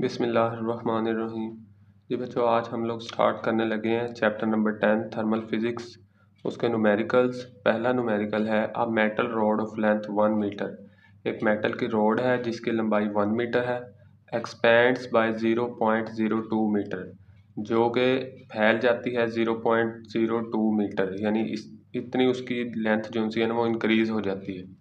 बिस्मिल्लाहिर्रहमानिर्रहीम। जी बच्चों, आज हम लोग स्टार्ट करने लगे हैं चैप्टर नंबर 10 थर्मल फिज़िक्स। उसके न्यूमेरिकल्स। पहला न्यूमेरिकल है a metal rod of length 1 metre. एक मेटल की रॉड है जिसकी लंबाई 1 मीटर है। एक्सपेंड्स बाय 0.02 मीटर, जो कि फैल जाती है 0.02 मीटर, यानी इतनी उसकी लेंथ जो सी है ना वो इंक्रीज़ हो जाती है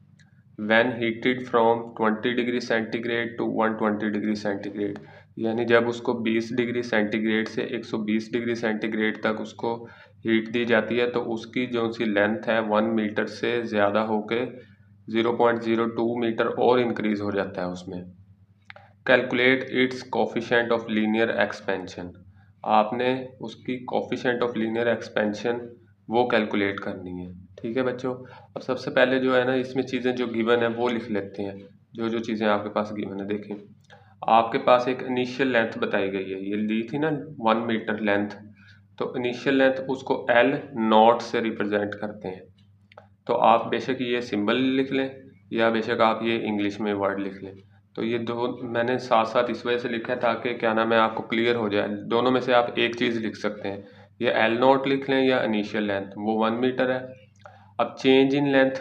when heated from 20 degree centigrade to 120 degree centigrade. यानी जब उसको 20 डिग्री सेंटीग्रेड से 120 डिग्री सेंटीग्रेड तक उसको हीट दी जाती है तो उसकी जो सी लेंथ है 1 मीटर से ज़्यादा होके 0.02 मीटर और इंक्रीज हो जाता है उसमें। Calculate its coefficient of linear expansion. आपने उसकी कोफिशेंट ऑफ लीनियर एक्सपेंशन वो कैलकुलेट करनी है। ठीक है बच्चों, अब सबसे पहले जो है ना इसमें चीज़ें जो गिवन है वो लिख लेते हैं। जो जो चीज़ें आपके पास गिवन है, देखें आपके पास एक इनिशियल लेंथ बताई गई है, ये ली थी ना 1 मीटर लेंथ, तो इनिशियल लेंथ उसको एल नॉट से रिप्रेजेंट करते हैं। तो आप बेशक ये सिंबल लिख लें या बेशक आप ये इंग्लिश में वर्ड लिख लें। तो ये दो मैंने साथ साथ इस वजह से लिखा है ताकि क्या नाम है आपको क्लियर हो जाए। दोनों में से आप एक चीज़ लिख सकते हैं, ये एल नॉट लिख लें या इनिशियल लेंथ, वो 1 मीटर है। अब चेंज इन लेंथ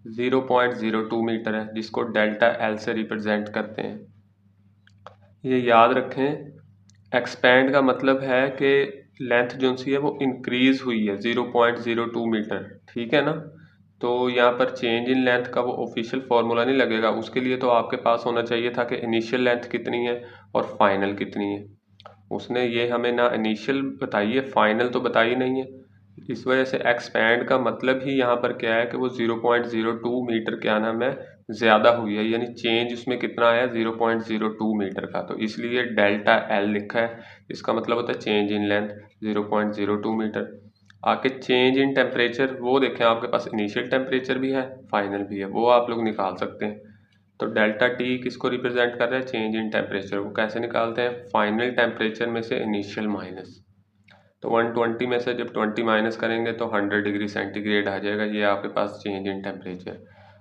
0.02 मीटर है जिसको डेल्टा एल से रिप्रेजेंट करते हैं। ये याद रखें, एक्सपैंड का मतलब है कि लेंथ जो सी है वो इंक्रीज हुई है 0.02 मीटर, ठीक है ना। तो यहाँ पर चेंज इन लेंथ का वो ऑफिशियल फार्मूला नहीं लगेगा, उसके लिए तो आपके पास होना चाहिए था कि इनिशियल लेंथ कितनी है और फाइनल कितनी है। उसने ये हमें ना इनिशियल बताई है, फाइनल तो बताई नहीं है। इस वजह से एक्सपैंड का मतलब ही यहाँ पर क्या है कि वो 0.02 मीटर क्या नाम है ज़्यादा हुई है, यानी चेंज उसमें कितना आया 0.02 मीटर का, तो इसलिए डेल्टा एल लिखा है। इसका मतलब होता है चेंज इन लेंथ 0.02 मीटर। आके चेंज इन टेम्परेचर, वो देखें आपके पास इनिशियल टेम्परेचर भी है फाइनल भी है, वो आप लोग निकाल सकते हैं। तो डेल्टा टी किसको रिप्रेजेंट कर रहा है, चेंज इन टेम्परेचर। वो कैसे निकालते हैं, फाइनल टेम्परेचर में से इनिशियल माइनस। तो 120 में से जब 20 माइनस करेंगे तो 100 डिग्री सेंटीग्रेड आ जाएगा, ये आपके पास चेंज इन टेम्परेचर।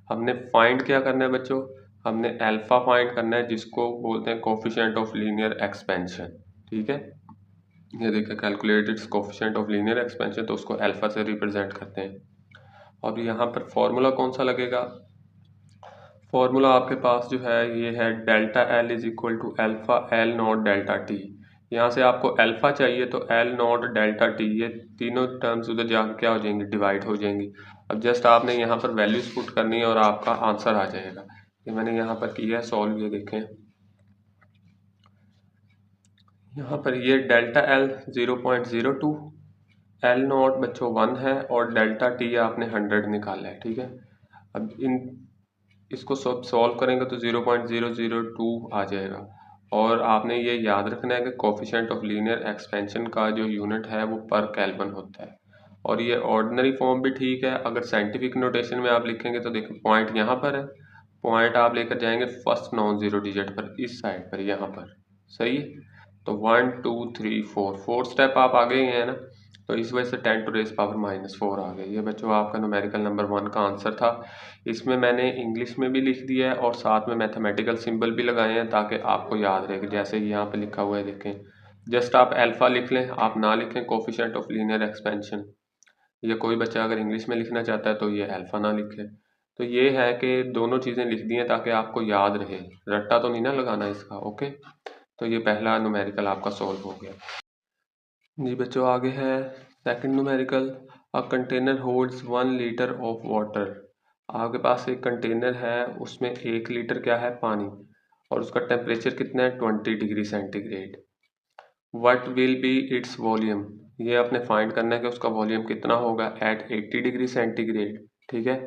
हमने फाइंड क्या करना है बच्चों, हमने अल्फ़ा फाइंड करना है जिसको बोलते हैं कोफिशिएंट ऑफ लीनियर एक्सपेंशन। ठीक है, ये देखिए calculate its coefficient of linear expansion, तो उसको अल्फ़ा से रिप्रेजेंट करते हैं। अब यहाँ पर फॉर्मूला कौन सा लगेगा, फॉर्मूला आपके पास जो है ये है delta L is equal to alpha L nought delta T. यहाँ से आपको अल्फ़ा चाहिए तो एल नॉट डेल्टा टी, ये तीनों टर्म्स उधर जाकर क्या हो जाएंगी, डिवाइड हो जाएंगी। अब जस्ट आपने यहाँ पर वैल्यूज पुट करनी है और आपका आंसर आ जाएगा। ये मैंने यहाँ पर किया है सॉल्व, ये देखें यहाँ पर ये डेल्टा एल 0.02, एल नॉट बच्चों 1 है और डेल्टा टी आपने 100 निकाला है। ठीक है, अब इन इसको सब सॉल्व करेंगे तो 0.002 आ जाएगा। और आपने ये याद रखना है कि कोफिशिएंट ऑफ लीनियर एक्सपेंशन का जो यूनिट है वो पर केल्विन होता है। और ये ऑर्डिनरी फॉर्म भी ठीक है, अगर साइंटिफिक नोटेशन में आप लिखेंगे तो देखो पॉइंट यहाँ पर है, पॉइंट आप लेकर जाएंगे फर्स्ट नॉन जीरो डिजिट पर, इस साइड पर यहाँ पर, सही है। तो 1 2 3 4 4 स्टेप आप आगे ही हैं ना, तो इस वजह से 10 टू रेज पावर -4 आ गई। ये बच्चों आपका न्यूमेरिकल नंबर 1 का आंसर था। इसमें मैंने इंग्लिश में भी लिख दिया है और साथ में मैथमेटिकल सिंबल भी लगाए हैं ताकि आपको याद रहे, जैसे यहाँ पे लिखा हुआ है देखें। जस्ट आप अल्फ़ा लिख लें, आप ना लिखें कोफिशिएंट ऑफ लीनियर एक्सपेंशन, या कोई बच्चा अगर इंग्लिश में लिखना चाहता है तो ये अल्फ़ा ना लिखे। तो ये है कि दोनों चीज़ें लिख दी हैं ताकि आपको याद रहे, रट्टा तो नहीं ना लगाना इसका। ओके, तो ये पहला न्यूमेरिकल आपका सॉल्व हो गया। जी बच्चों, आगे है second numerical. A container holds 1 litre of water. आपके पास एक कंटेनर है, उसमें 1 लीटर क्या है, पानी, और उसका टेम्परेचर कितना है 20 degree centigrade. What will be its volume, ये आपने फाइंड करना है कि उसका वॉल्यूम कितना होगा एट 80 डिग्री सेंटीग्रेड। ठीक है,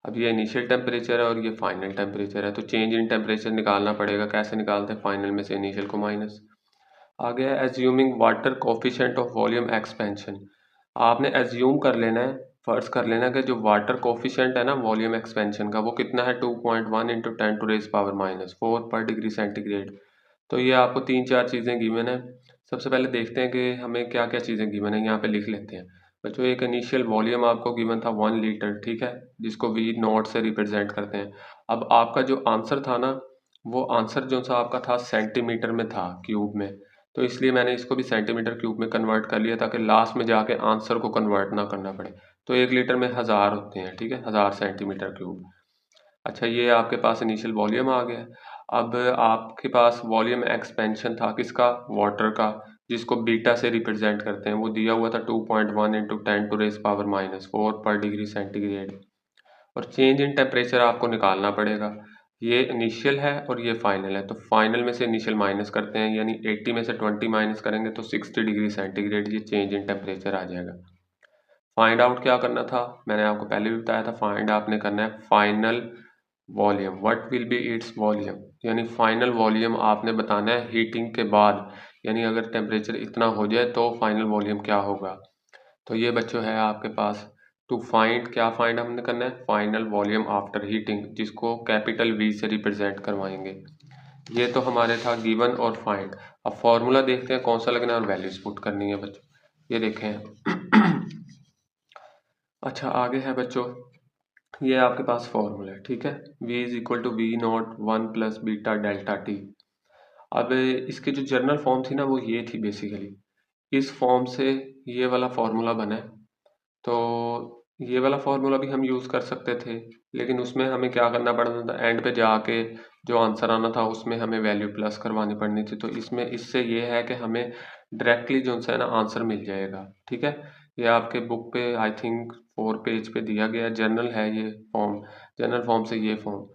अब ये इनिशियल टेम्परेचर है और ये फाइनल टेम्परेचर है, तो चेंज इन टेम्परेचर निकालना पड़ेगा। कैसे निकालते हैं, फाइनल में से इनिशियल को माइनस। आगे है assuming water coefficient of volume expansion. आपने एज्यूम कर लेना है, फर्ज कर लेना है कि जो वाटर कोफिशिएंट है ना वॉल्यूम एक्सपेंशन का, वो कितना है 2.1 इंटू 10 टू रेज पावर -4 पर डिग्री सेंटीग्रेड। तो ये आपको 3-4 चीज़ें गिवन है। सबसे पहले देखते हैं कि हमें क्या क्या चीज़ें गिवन है, यहाँ पे लिख लेते हैं बच्चों। एक इनिशियल वॉल्यूम आपको गिवन था 1 लीटर, ठीक है, जिसको वी नॉट से रिप्रेजेंट करते हैं। अब आपका जो आंसर था ना वो आंसर जो सा आपका था सेंटीमीटर में था, क्यूब में, तो इसलिए मैंने इसको भी सेंटीमीटर क्यूब में कन्वर्ट कर लिया ताकि लास्ट में जाके आंसर को कन्वर्ट ना करना पड़े। तो 1 लीटर में 1000 होते हैं, ठीक है, 1000 सेंटीमीटर क्यूब। अच्छा, ये आपके पास इनिशियल वॉल्यूम आ गया। अब आपके पास वॉल्यूम एक्सपेंशन था किसका, वाटर का, जिसको बीटा से रिप्रेजेंट करते हैं। वो दिया हुआ था 2.1 इंटू 10⁻⁻⁴ पर डिग्री सेंटीग्रेड। और चेंज इन टेम्परेचर आपको निकालना पड़ेगा। ये इनिशियल है और ये फाइनल है, तो फाइनल में से इनिशियल माइनस करते हैं, यानी 80 में से 20 माइनस करेंगे तो 60 डिग्री सेंटीग्रेड ये चेंज इन टेम्परेचर आ जाएगा। फाइंड आउट क्या करना था, मैंने आपको पहले भी बताया था, फाइंड आपने करना है final volume. What will be its volume, यानी फाइनल वॉल्यूम आपने बताना है हीटिंग के बाद, यानी अगर टेम्परेचर इतना हो जाए तो फाइनल वॉल्यूम क्या होगा। तो ये बच्चों है आपके पास टू फाइंड, क्या फाइंड हमने करना है, फाइनल वॉल्यूम आफ्टर हीटिंग, जिसको कैपिटल वी से रिप्रेजेंट करवाएंगे। ये तो हमारे था गिवन और फाइंड। अब फॉर्मूला देखते हैं कौन सा लगना है और वैल्यूज पुट करनी है बच्चों, ये देखें। अच्छा, आगे है बच्चों, ये आपके पास फॉर्मूला है, ठीक है, v is equal to V nought 1 plus beta delta T. अब इसकी जो जर्नल फॉर्म थी ना वो ये थी बेसिकली, इस फॉर्म से ये वाला फॉर्मूला बना है। तो ये वाला फॉर्मूला भी हम यूज़ कर सकते थे, लेकिन उसमें हमें क्या करना पड़ता था, एंड पे जाके जो आंसर आना था उसमें हमें वैल्यू प्लस करवानी पड़नी थी। तो इसमें इससे ये है कि हमें डायरेक्टली जो है ना आंसर मिल जाएगा, ठीक है। ये आपके बुक पे आई थिंक 4 पेज पे दिया गया है, जर्नल है ये फॉर्म, जर्नल फॉर्म से ये फॉर्म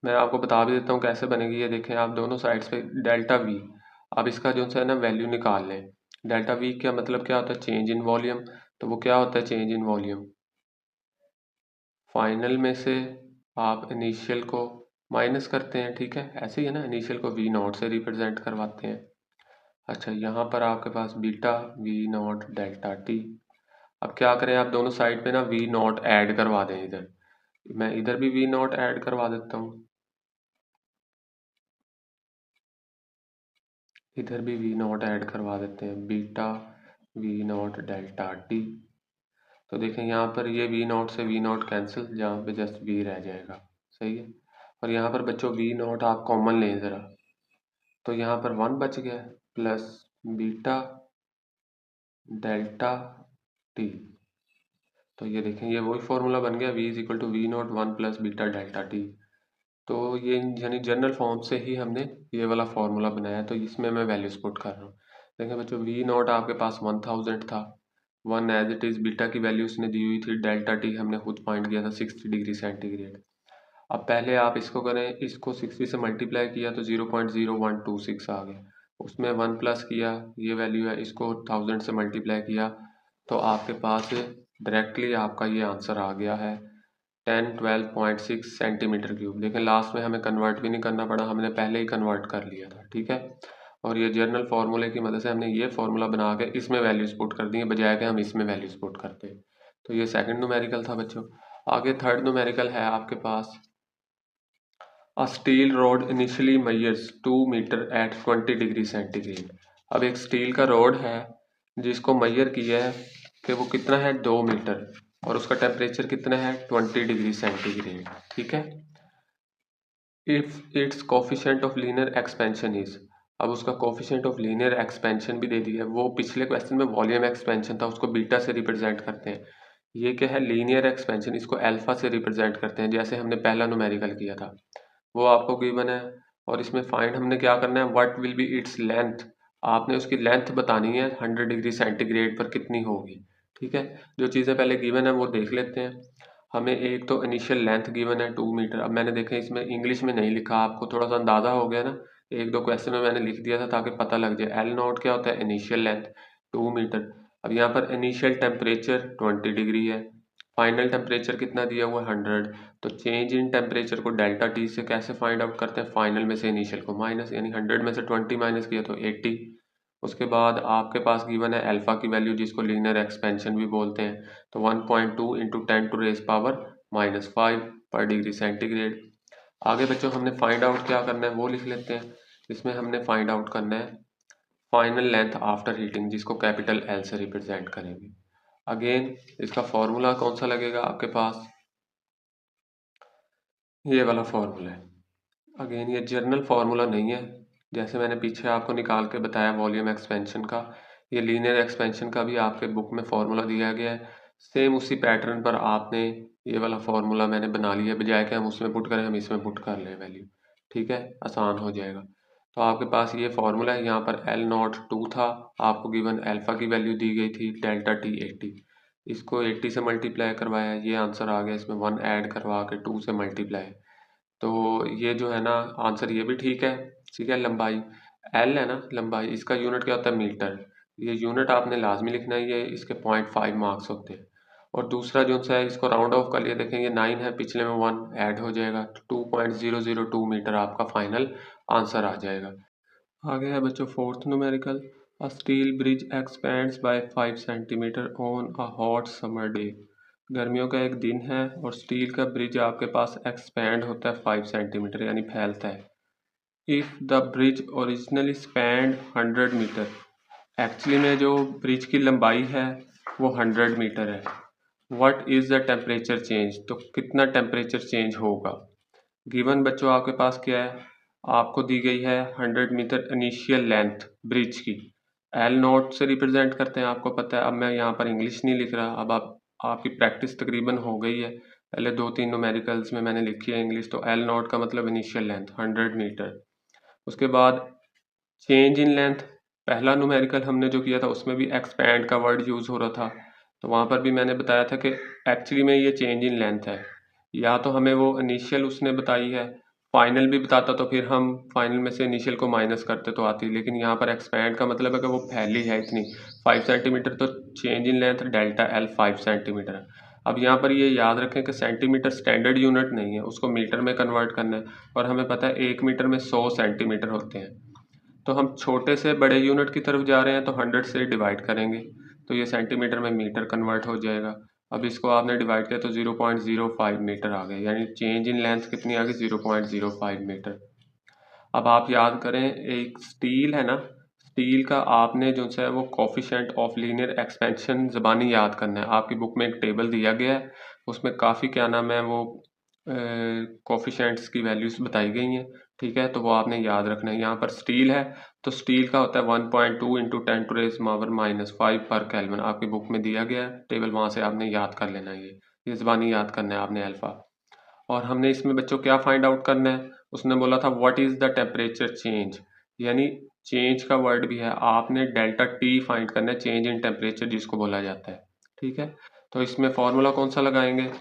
मैं आपको बता भी देता हूँ कैसे बनेगी। ये देखें आप दोनों साइड्स पे डेल्टा वी, आप इसका जो है ना वैल्यू निकाल लें। डेल्टा वी क्या मतलब क्या होता है, चेंज इन वॉल्यूम। तो वो क्या होता है चेंज इन वॉल्यूम, फाइनल में से आप इनिशियल को माइनस करते हैं, ठीक है, ऐसे ही है ना, इनिशियल को वी नॉट से रिप्रेजेंट करवाते हैं। अच्छा, यहाँ पर आपके पास beta v not delta T. अब क्या करें, आप दोनों साइड पे ना वी नॉट ऐड करवा दें, इधर मैं इधर भी वी नॉट ऐड करवा देता हूँ, इधर भी वी नॉट ऐड करवा देते हैं, beta v not delta T. तो देखें यहाँ पर ये वी नॉट से वी नॉट कैंसिल, जहाँ पे जस्ट वी रह जाएगा, सही है। और यहाँ पर बच्चों वी नॉट आप कॉमन लें ज़रा, तो यहाँ पर 1 बच गया प्लस बीटा डेल्टा टी। तो ये देखें ये वही फॉर्मूला बन गया, v is equal to V nought 1 plus beta delta T. तो ये यानी जनरल फॉर्म से ही हमने ये वाला फॉर्मूला बनाया, तो इसमें मैं वैल्यूज पुट कर रहा हूँ। देखें बच्चों, वी नॉट आपके पास 1000 था, 1 एज इट इज़ बीटा की वैल्यू उसने दी हुई थी, डेल्टा टी हमने खुद फाइंड किया था 60 डिग्री सेंटीग्रेड। अब पहले आप इसको करें, इसको 60 से मल्टीप्लाई किया तो 0.0126 आ गया, उसमें 1 प्लस किया, ये वैल्यू है, इसको 1000 से मल्टीप्लाई किया तो आपके पास डायरेक्टली आपका ये आंसर आ गया है 1012.6 सेंटीमीटर क्यूब। देखें लास्ट में हमें कन्वर्ट भी नहीं करना पड़ा, हमने पहले ही कन्वर्ट कर लिया था, ठीक है। और ये जर्नल फार्मूले की मदद से हमने ये फार्मूला बना के इसमें वैल्यूज पुट कर दी, बजाय के हम इसमें वैल्यूज पुट करते। तो ये सेकंड न्यूमेरिकल था बच्चों। आगे थर्ड न्यूमेरिकल है आपके पास, A steel rod initially measures 2 metre at 20 degree centigrade. अब एक स्टील का रोड है जिसको मेजर किया है कि वो कितना है 2 मीटर, और उसका टेम्परेचर कितना है 20 डिग्री सेंटीग्रेड, ठीक है। If it's coefficient of linear expansion is, अब उसका कोफिशिएंट ऑफ लीनियर एक्सपेंशन भी दे दिया है। वो पिछले क्वेश्चन में वॉल्यूम एक्सपेंशन था, उसको बीटा से रिप्रेजेंट करते हैं। ये क्या है लीनियर एक्सपेंशन, इसको अल्फा से रिप्रेजेंट करते हैं, जैसे हमने पहला न्यूमेरिकल किया था वो आपको गिवन है। और इसमें फाइंड हमने क्या करना है, what will be its length, आपने उसकी लेंथ बतानी है 100 डिग्री सेंटीग्रेड पर कितनी होगी, ठीक है। जो चीज़ें पहले गिवन है वो देख लेते हैं। हमें एक तो इनिशियल लेंथ गिवन है 2 मीटर। अब मैंने देखा इसमें इंग्लिश में नहीं लिखा, आपको थोड़ा सा अंदाज़ा हो गया ना, एक दो क्वेश्चन में मैंने लिख दिया था ताकि पता लग जाए। एल नॉट क्या होता है, इनिशियल लेंथ 2 मीटर। अब यहाँ पर इनिशियल टेम्परेचर 20 डिग्री है, फाइनल टेम्परेचर कितना दिया हुआ है 100। तो चेंज इन टेम्परेचर को डेल्टा टी से कैसे फाइंड आउट करते हैं, फाइनल में से इनिशियल को माइनस, यानी 100 में से 20 माइनस किया तो 80। उसके बाद आपके पास गिवन है अल्फा की वैल्यू, जिसको लीनियर एक्सपेंशन भी बोलते हैं, तो 1.2 इंटू 10 टू रेज पावर -5 पर डिग्री सेंटीग्रेड। आगे बच्चों हमने फाइंड आउट क्या करना है वो लिख लेते हैं। इसमें हमने फाइंड आउट करना है फाइनल लेंथ आफ्टर हीटिंग, जिसको कैपिटल एल से रिप्रेजेंट करेंगे। अगेन इसका फॉर्मूला कौन सा लगेगा आपके पास, ये वाला फॉर्मूला है, अगेन ये जर्नल फार्मूला नहीं है, जैसे मैंने पीछे आपको निकाल के बताया वॉल्यूम एक्सपेंशन का, ये लीनियर एक्सपेंशन का भी आपके बुक में फार्मूला दिया गया है। सेम उसी पैटर्न पर आपने ये वाला फार्मूला मैंने बना लिया, बजाय कि हम उसमें पुट करें हम इसमें पुट कर लें वैल्यू। ठीक है, आसान हो जाएगा। तो आपके पास ये फार्मूला है, यहाँ पर एल नॉट 2 था, आपको गिवन अल्फा की वैल्यू दी गई थी डेल्टा टी 80, इसको 80 से मल्टीप्लाई करवाया, ये आंसर आ गया, इसमें 1 ऐड करवा के 2 से मल्टीप्लाई। तो ये जो है ना आंसर ये भी ठीक है। ठीक है, लंबाई एल है ना, लंबाई इसका यूनिट क्या होता है, मीटर। ये यूनिट आपने लाजमी लिखना है, ये इसके 0.5 मार्क्स होते हैं। और दूसरा जो सा है इसको राउंड ऑफ कर लिया, देखें ये 9 है, पिछले में 1 ऐड हो जाएगा, 2.002 मीटर आपका फाइनल आंसर आ जाएगा। आगे है बच्चों fourth numerical, a steel bridge expands by 5 centimetre on a hot summer day. गर्मियों का एक दिन है और स्टील का ब्रिज आपके पास एक्सपेंड होता है 5 सेंटीमीटर यानी फैलता है। If the bridge originally spanned 100 metre, actually में जो ब्रिज की लंबाई है वो 100 मीटर है। What is the temperature change, तो कितना टेम्परेचर चेंज होगा। गिवन बच्चों आपके पास क्या है, आपको दी गई है 100 मीटर इनिशियल लेंथ ब्रिज की, एल नोट से रिप्रेजेंट करते हैं, आपको पता है। अब मैं यहाँ पर इंग्लिश नहीं लिख रहा, अब आपकी प्रैक्टिस तकरीबन हो गई है, पहले 2-3 न्यूमेरिकल्स में मैंने लिखी है इंग्लिश। तो एल नोट का मतलब इनिशियल लेंथ 100 मीटर। उसके बाद चेंज इन लेंथ, पहला न्यूमेरिकल हमने जो किया था उसमें भी एक्सपैंड का वर्ड यूज़ हो रहा था, तो वहाँ पर भी मैंने बताया था कि एक्चुअली में ये चेंज इन लेंथ है, या तो हमें वो इनिशियल उसने बताई है, फाइनल भी बताता तो फिर हम फाइनल में से इनिशियल को माइनस करते तो आती, लेकिन यहाँ पर एक्सपैंड का मतलब है कि वो फैली है इतनी 5 सेंटीमीटर, तो change in length delta L 5 centimetre है। अब यहाँ पर ये याद रखें कि सेंटीमीटर स्टैंडर्ड यूनिट नहीं है, उसको मीटर में कन्वर्ट करना है, और हमें पता है 1 मीटर में 100 सेंटीमीटर होते हैं। तो हम छोटे से बड़े यूनिट की तरफ जा रहे हैं तो 100 से डिवाइड करेंगे, तो ये सेंटीमीटर में मीटर कन्वर्ट हो जाएगा। अब इसको आपने डिवाइड किया तो 0.05 मीटर आ गए, यानी चेंज इन लेंथ कितनी आ गई, 0.05 मीटर। अब आप याद करें, एक स्टील है ना, स्टील का आपने जो है वो कोफिशिएंट ऑफ लीनियर एक्सपेंशन ज़बानी याद करना है। आपकी बुक में एक टेबल दिया गया है, उसमें काफ़ी क्या नाम है वो कोफिशिएंट्स की वैल्यूज़ बताई गई हैं। ठीक है, तो वो आपने याद रखना है। यहाँ पर स्टील है तो स्टील का होता है 1.2 इंटू 10⁻⁻5 पर केल्विन, आपकी बुक में दिया गया है टेबल, वहाँ से आपने याद कर लेना है। ये ज़बानी याद करना है आपने अल्फ़ा। और हमने इसमें बच्चों क्या फाइंड आउट करना है, उसने बोला था what is the temperature change, यानी चेंज का वर्ड भी है, आपने डेल्टा टी फाइंड करना है, चेंज इन टेम्परेचर जिसको बोला जाता है। ठीक है, तो इसमें फॉर्मूला कौन सा लगाएंगे,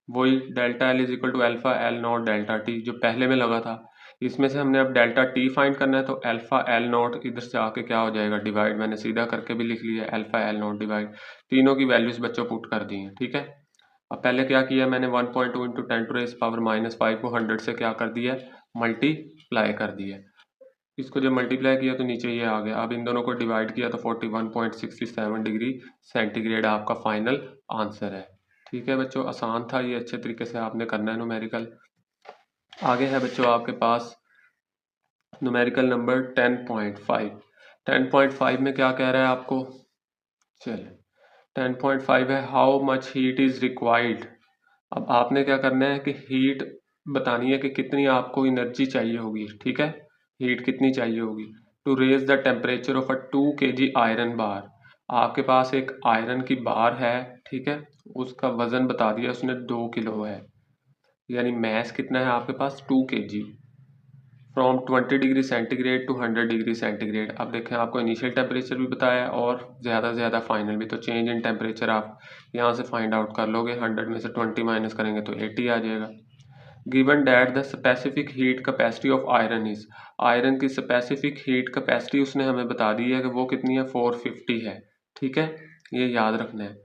वही delta L is equal to alpha L nought delta T जो पहले में लगा था। इसमें से हमने अब डेल्टा टी फाइंड करना है, तो अल्फा एल नॉट इधर से आके क्या हो जाएगा, डिवाइड, मैंने सीधा करके भी लिख लिया, अल्फा एल नॉट डिवाइड, तीनों की वैल्यूज बच्चों पुट कर दी हैं। ठीक है, अब पहले क्या किया मैंने, 1.2 इंटू 10⁻⁻5 को 100 से क्या कर दिया, मल्टीप्लाई कर दिया। इसको जब मल्टीप्लाई किया तो नीचे ये आ गया। अब इन दोनों को डिवाइड किया तो 41.67 डिग्री सेंटीग्रेड आपका फाइनल आंसर है। ठीक है बच्चों, आसान था ये, अच्छे तरीके से आपने करना है न्यूमेरिकल। आगे है बच्चों आपके पास न्यूमेरिकल नंबर 10.5। 10.5 में क्या कह रहा है आपको, चलिए 10.5 है, how much heat is required. अब आपने क्या करना है कि हीट बतानी है कि कितनी आपको एनर्जी चाहिए होगी। ठीक है, हीट कितनी चाहिए होगी to raise the temperature of a 2 kg iron bar. आपके पास एक आयरन की बार है, ठीक है, उसका वजन बता दिया उसने 2 किलो है, यानी मैस कितना है आपके पास 2 kg, from 20 degree centigrade to 100 degree centigrade. अब देखें आपको इनिशियल टेम्परेचर भी बताया और ज़्यादा से ज़्यादा फाइनल भी, तो चेंज इन टेम्परेचर आप यहाँ से फाइंड आउट कर लोगे, 100 में से 20 माइनस करेंगे तो 80 आ जाएगा। Given that the specific heat capacity of iron is, iron की स्पेसिफिक हीट कैपेसिटी उसने हमें बता दी है कि वो कितनी है, 450 है। ठीक है, ये याद रखना है।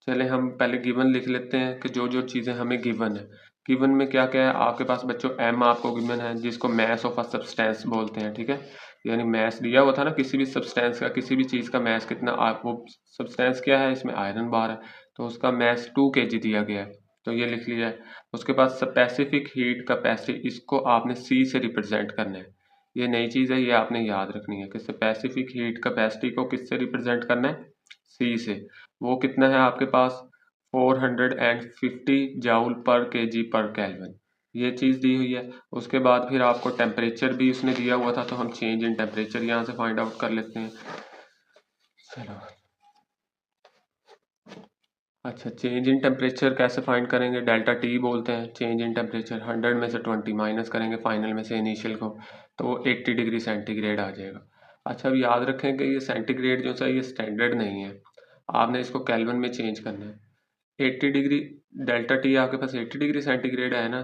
चले हम पहले गिवन लिख लेते हैं कि जो जो चीज़ें हमें गिवन है। गिवन में क्या क्या है आपके पास बच्चों, एम आपको गिवन है जिसको मैस ऑफ अ सब्सटेंस बोलते हैं। ठीक है, यानी मैस दिया हुआ था ना किसी भी सब्सटेंस का, किसी भी चीज़ का मैस कितना, आप वो सब्सटेंस क्या है, इसमें आयरन बार है तो उसका मैस 2 kg दिया गया है, तो ये लिख लिया है। उसके बाद स्पेसिफिक हीट कैपेसिटी, इसको आपने सी से रिप्रेजेंट करना है, ये नई चीज़ है, ये आपने याद रखनी है कि स्पेसिफिक हीट कैपेसिटी को किससे रिप्रेजेंट करना है, सी से। वो कितना है आपके पास 450 जाउल पर केजी पर केल्विन, ये चीज़ दी हुई है। उसके बाद फिर आपको टेम्परेचर भी उसने दिया हुआ था, तो हम चेंज इन टेम्परेचर यहाँ से फाइंड आउट कर लेते हैं। चलो अच्छा, चेंज इन टेम्परेचर कैसे फाइंड करेंगे? डेल्टा टी बोलते हैं चेंज इन टेम्परेचर। 100 में से 20 माइनस करेंगे फाइनल में से इनिशियल को, तो वो 80 डिग्री सेंटीग्रेड आ जाएगा। अच्छा, अब याद रखें कि ये सेंटीग्रेड जो सा ये स्टैंडर्ड नहीं है, आपने इसको केल्विन में चेंज करना है। 80 डिग्री डेल्टा टी आपके पास 80 डिग्री सेंटीग्रेड है ना,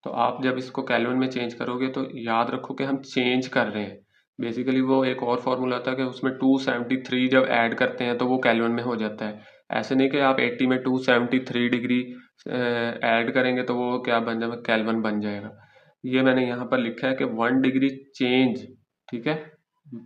तो आप जब इसको केल्विन में चेंज करोगे तो याद रखो कि हम चेंज कर रहे हैं। बेसिकली वो एक और फॉर्मूला था कि उसमें 273 जब ऐड करते हैं तो वो केल्विन में हो जाता है। ऐसे नहीं कि आप 80 में 273 डिग्री ऐड करेंगे तो वो क्या बन जाएगा, केल्विन बन जाएगा। ये मैंने यहाँ पर लिखा है कि 1 डिग्री चेंज, ठीक है,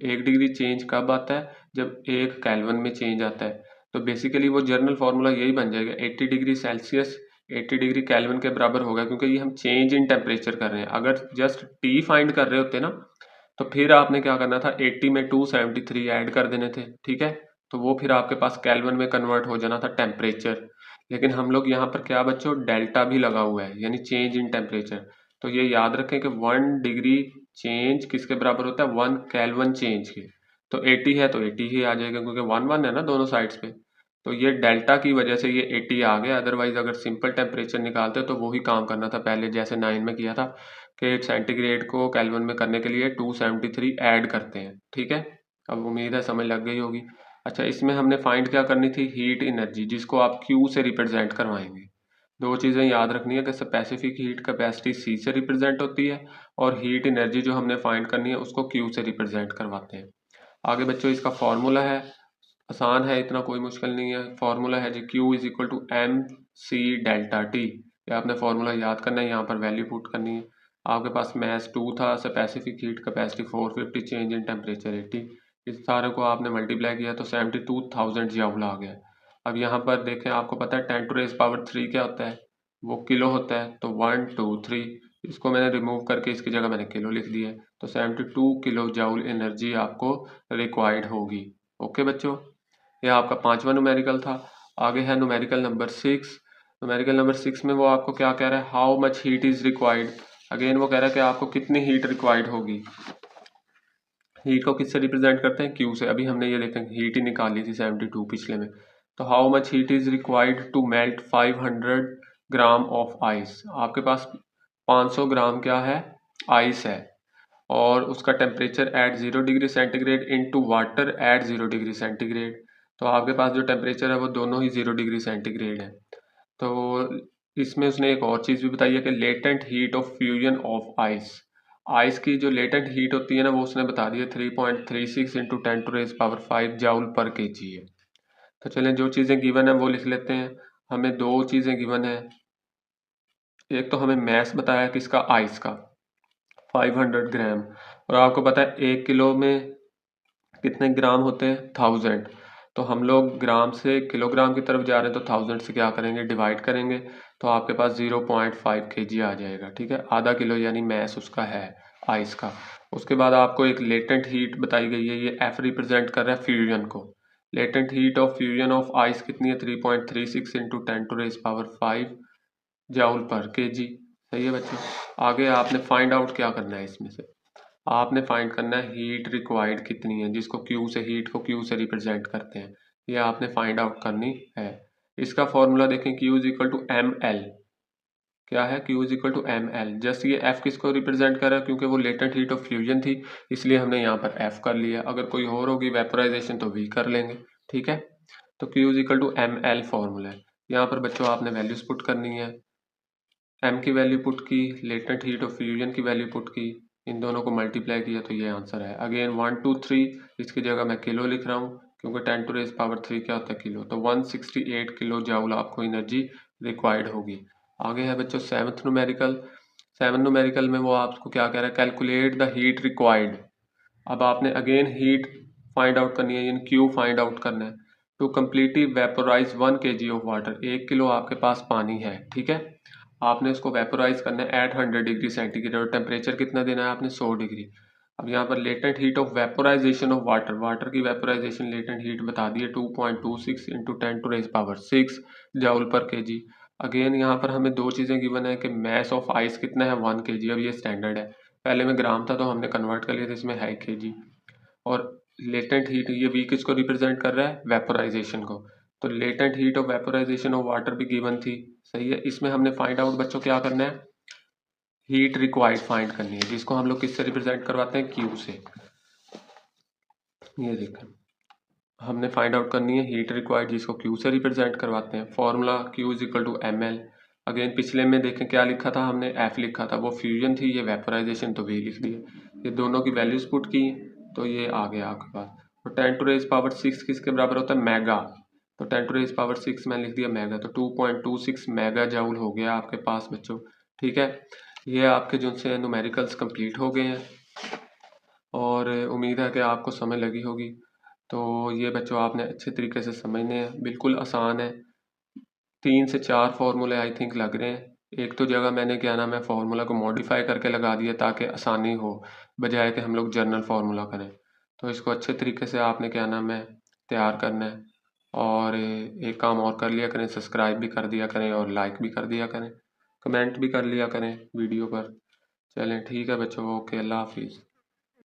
1 डिग्री चेंज कब आता है? जब 1 केल्विन में चेंज आता है। तो बेसिकली वो जर्नल फार्मूला यही बन जाएगा, 80 डिग्री सेल्सियस 80 डिग्री केल्विन के बराबर होगा, क्योंकि ये हम चेंज इन टेम्परेचर कर रहे हैं। अगर जस्ट टी फाइंड कर रहे होते ना, तो फिर आपने क्या करना था, 80 में 273 ऐड कर देने थे, ठीक है, तो वो फिर आपके पास केल्विन में कन्वर्ट हो जाना था टेम्परेचर। लेकिन हम लोग यहाँ पर क्या बच्चों, डेल्टा भी लगा हुआ है, यानी चेंज इन टेम्परेचर। तो ये याद रखें कि 1 डिग्री चेंज किसके बराबर होता है, 1 केल्विन चेंज के। तो 80 है तो 80 ही आ जाएगा, क्योंकि 1 1 है ना दोनों साइड्स पे। तो ये डेल्टा की वजह से ये 80 आ गया। अदरवाइज अगर सिंपल टेम्परेचर निकालते तो वही काम करना था पहले, जैसे 9 में किया था कि सेंटीग्रेड को केल्विन में करने के लिए 273 ऐड करते हैं, ठीक है। अब उम्मीद है समझ लग गई होगी। अच्छा, इसमें हमने फाइंड क्या करनी थी, हीट एनर्जी, जिसको आप क्यू से रिप्रेजेंट करवाएंगे। दो चीज़ें याद रखनी है कि स्पेसिफिक हीट कैपेसिटी सी से रिप्रेजेंट होती है, और हीट एनर्जी जो हमने फाइंड करनी है उसको क्यू से रिप्रेजेंट करवाते हैं। आगे बच्चों इसका फॉर्मूला है, आसान है, इतना कोई मुश्किल नहीं है। फॉर्मूला है जी Q is equal to M C delta T. ये आपने फॉर्मूला याद करना है, यहाँ पर वैल्यू पुट करनी है। आपके पास मैस 2 था, specific heat capacity 450, change in temperature 80। इस सारे को आपने मल्टीप्लाई किया तो 72,000 जूल आ गया। अब यहाँ पर देखें, आपको पता है 10 टू रेज़ पावर 3 क्या होता है, वो किलो होता है। तो 1 2 3, इसको मैंने रिमूव करके इसकी जगह मैंने किलो लिख दिया है। तो 72 किलो जूल एनर्जी आपको रिक्वायर्ड होगी। ओके बच्चों, यह आपका 5वां न्यूमेरिकल था। आगे है न्यूमेरिकल नंबर 6। न्यूमेरिकल नंबर 6 में वो आपको क्या कह रहा है, how much heat is required. Again वो कह रहा है कि आपको कितनी हीट रिक्वायर्ड होगी। हीट को किससे रिप्रेजेंट करते हैं, क्यू से। अभी हमने ये देखें हीट ही निकाल ली थी 72 पिछले में। तो how much heat is required to melt 500 gram of ice. आपके पास 500 ग्राम क्या है, आइस है, और उसका temperature at 0 degree centigrade into water at 0 degree centigrade. तो आपके पास जो टेम्परेचर है वो दोनों ही 0 डिग्री सेंटीग्रेड है। तो इसमें उसने एक और चीज़ भी बताई है कि latent heat of fusion of ice. Ice की जो लेटेंट हीट होती है ना, वो उसने बता दी है 3.36 into 10 to raise power 5 joule पर केजी है। तो चलें, जो चीज़ें गिवन है वो लिख लेते हैं। हमें दो चीज़ें गिवन है, एक तो हमें मैस बताया किसका, आइस का 500 ग्राम, और आपको पता है 1 किलो में कितने ग्राम होते हैं, 1000। तो हम लोग ग्राम से किलोग्राम की तरफ जा रहे हैं, तो 1000 से क्या करेंगे, डिवाइड करेंगे, तो आपके पास 0.5 kg आ जाएगा, ठीक है, आधा किलो यानी मैस उसका है आइस का। उसके बाद आपको एक लेटेंट हीट बताई गई है, ये F रिप्रेजेंट कर रहा है फ्यूजन को। Latent heat of fusion of ice कितनी है, 3.36 into 10 to raise power 5 joule पर केजी। सही है बच्चों। आगे आपने फाइंड आउट क्या करना है, इसमें से आपने फाइंड करना है हीट रिक्वायर्ड कितनी है, जिसको क्यू से, हीट को क्यू से रिप्रेजेंट करते हैं, ये आपने फाइंड आउट करनी है। इसका फॉर्मूला देखें, Q is equal to M L. क्या है, Q is equal to M L. Just ये एफ किसको रिप्रेजेंट कर रहा है, क्योंकि वो लेटेंट हीट ऑफ फ्यूजन थी, इसलिए हमने यहाँ पर एफ कर लिया। अगर कोई और होगी वेपोराइजेशन तो भी कर लेंगे, ठीक है। तो Q is equal to M L formula है। यहाँ पर बच्चों आपने वैल्यूज पुट करनी है, एम की वैल्यू पुट की, लेटेंट हीट ऑफ फ्यूजन की वैल्यू पुट की, इन दोनों को मल्टीप्लाई किया तो ये आंसर है। अगेन 1 2 3, इसकी जगह मैं किलो लिख रहा हूँ, क्योंकि 10 टू रेज पावर 3 क्या होता है, किलो। तो 168 किलो जूल आपको एनर्जी रिक्वायर्ड होगी। आगे है बच्चों 7th न्यूमेरिकल। 7th न्यूमेरिकल में वो आपको क्या कह रहा है, कैलकुलेट द हीट रिक्वायर्ड। अब आपने अगेन हीट फाइंड आउट करनी है, यानी क्यू फाइंड आउट करना है। To completely vaporise 1 kg of water, 1 kilo आपके पास पानी है, ठीक है, आपने उसको वेपोराइज करना है एट 100 डिग्री सेंटीग्रेड, और टेम्परेचर कितना देना है आपने, 100 डिग्री। अब यहाँ पर latent heat of vaporisation of water, water की वेपोराइजेशन लेटेंट हीट बता दी है 2.26 into 10 to raise power 6 joule पर केजी। अगेन यहाँ पर हमें दो चीज़ें गिवन है कि मैस ऑफ आइस कितना है 1 kg। अब ये स्टैंडर्ड है, पहले में ग्राम था तो हमने कन्वर्ट कर लिया था, इसमें है kg। और लेटेंट हीट, ये वी किसको रिप्रेजेंट कर रहा है, वेपोराइजेशन को। तो latent heat of vaporisation of water भी गिवन थी, सही है। इसमें हमने फाइंड आउट बच्चों क्या करना है, हीट रिक्वायर्ड फाइंड करनी है, जिसको हम लोग किससे रिप्रेजेंट करवाते हैं, क्यू से। ये देखें, हमने फाइंड आउट करनी है हीट रिक्वायर्ड, जिसको क्यू से रिप्रेजेंट करवाते हैं। Formula Q is equal to M L. Again पिछले में देखें क्या लिखा था हमने, एफ लिखा था, वो फ्यूजन थी, ये वेपोराइजेशन, तो वी लिख दिए। ये दोनों की वैल्यूज पुट की तो ये आ गया आपके पास। तो 10⁻⁶ किसके बराबर होता है, मेगा। तो 10⁻⁶ मैंने लिख दिया मेगा, तो 2.26 मेगा जाउल हो गया आपके पास बच्चों। ठीक है, ये आपके जो से न्यूमेरिकल्स कंप्लीट हो गए हैं और उम्मीद है कि आपको समझ लगी होगी। तो ये बच्चों आपने अच्छे तरीके से समझने हैं, बिल्कुल आसान है। 3 से 4 फार्मूले आई थिंक लग रहे हैं। एक तो जगह मैंने क्या नाम है फार्मूला को मॉडिफाई करके लगा दिया ताकि आसानी हो, बजाय कि हम लोग जर्नल फार्मूला करें। तो इसको अच्छे तरीके से आपने क्या नाम है तैयार करना है। और एक काम और कर लिया करें, सब्सक्राइब भी कर दिया करें और लाइक भी कर दिया करें, कमेंट भी कर लिया करें वीडियो पर। चलें ठीक है बच्चों, ओके, अल्लाह हाफिज़।